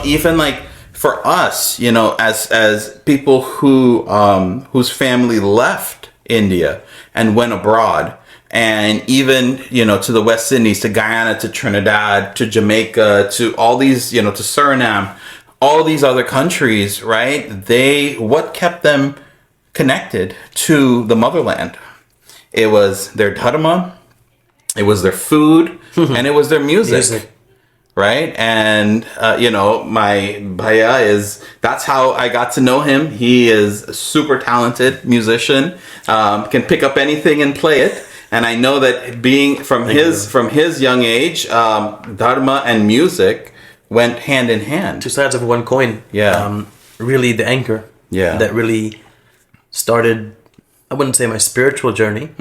even like for us, as people whose family left India and went abroad, and even, to the West Indies, to Guyana, to Trinidad, to Jamaica, to all these, to Suriname, all these other countries, right? What kept them connected to the motherland? It was their dharma, it was their food, and it was their music. Right? And, my bhaiya that's how I got to know him. He is a super talented musician, can pick up anything and play it. And I know that being from his young age, Dharma and music went hand in hand. Two sides of one coin. Yeah. Really the anchor. Yeah. That really started, I wouldn't say my spiritual journey,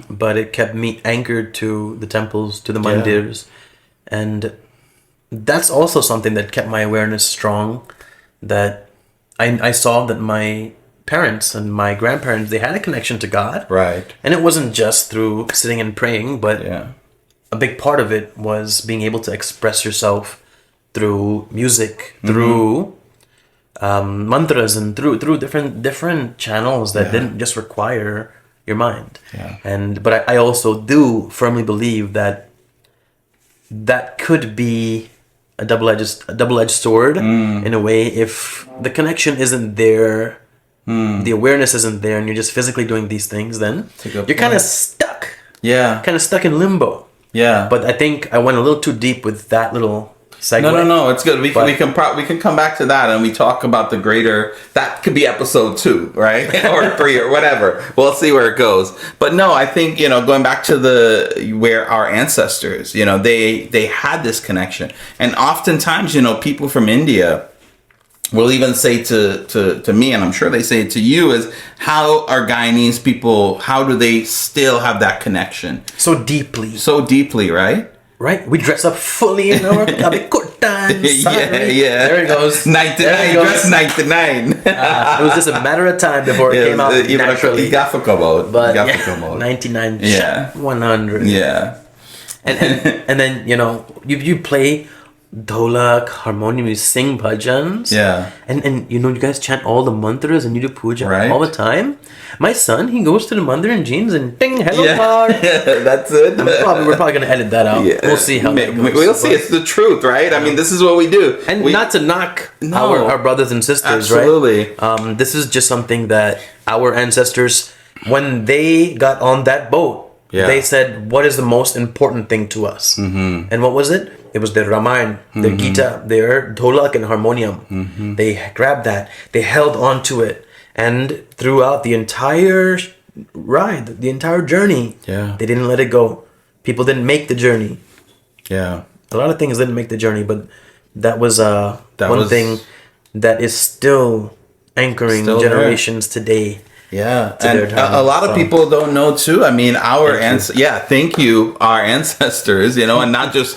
but it kept me anchored to the temples, to the mandirs. And that's also something that kept my awareness strong, that I saw that my parents and my grandparents, they had a connection to God. Right. And it wasn't just through sitting and praying, but a big part of it was being able to express yourself through music, through mantras, and through different channels that didn't just require your mind. Yeah. But I also do firmly believe that could be a double-edged sword in a way. If the connection isn't there, the awareness isn't there, and you're just physically doing these things, then you're kind of stuck. Yeah. Kind of stuck in limbo. Yeah. But I think I went a little too deep with that little segue. No, it's good. We can come back to that, and we talk about the greater. That could be episode 2, right, or 3, or whatever. We'll see where it goes. But no, I think going back to where our ancestors, they had this connection, and oftentimes, people from India will even say to me, and I'm sure they say it to you, is how are Guyanese people? How do they still have that connection So deeply, right? Right, we dress up fully in our kurtan. Yeah. There it goes. 99, dress 99. It was just a matter of time before it came out naturally. But 99, 100. Yeah. And then you play dholak, harmonium, you sing bhajans. Yeah. And you guys chant all the mantras and you do puja all the time. My son, he goes to the mandir in jeans and ding, hello, bar. That's it. We're probably going to edit that out. We'll see how that goes. We'll see. It's the truth, right? I mean, this is what we do. And not to knock our brothers and sisters, absolutely. Right? This is just something that our ancestors, when they got on that boat, they said, what is the most important thing to us? And what was it? It was their Ramayana, their Gita, their dholak and harmonium. They grabbed that. They held on to it. And throughout the entire ride, the entire journey, they didn't let it go. People didn't make the journey. Yeah. A lot of things didn't make the journey, but that was one thing that is still anchoring generations today. Yeah, and a lot of people don't know too. I mean, our thank you, our ancestors, and not just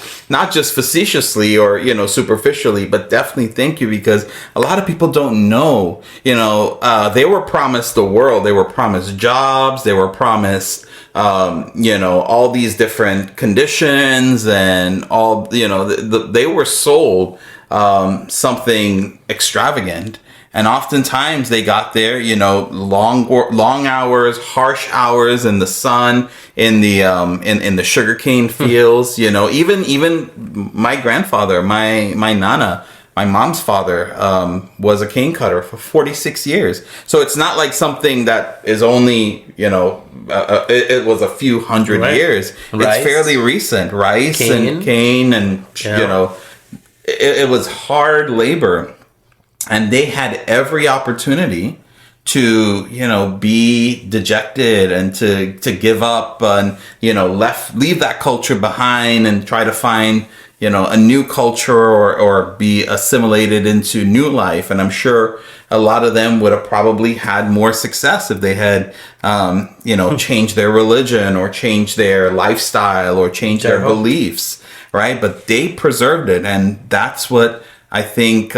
facetiously or superficially, but definitely thank you, because a lot of people don't know. They were promised the world, they were promised jobs, they were promised all these different conditions, and all they were sold something extravagant. And oftentimes they got there, long hours, harsh hours in the sun, in the sugarcane fields. Even my grandfather, my nana, my mom's father, was a cane cutter for 46 years. So it's not like something that is only, it was a few hundred years. Rice. It's fairly recent. Rice and cane, and it was hard labor. And they had every opportunity to, be dejected and to give up and, leave that culture behind and try to find, a new culture or be assimilated into new life. And I'm sure a lot of them would have probably had more success if they had, changed their religion or changed their lifestyle or changed their beliefs, right? But they preserved it. And that's what I think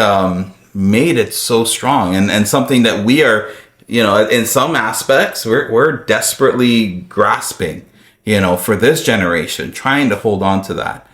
made it so strong, and something that we are, in some aspects, we're desperately grasping, for this generation, trying to hold on to that.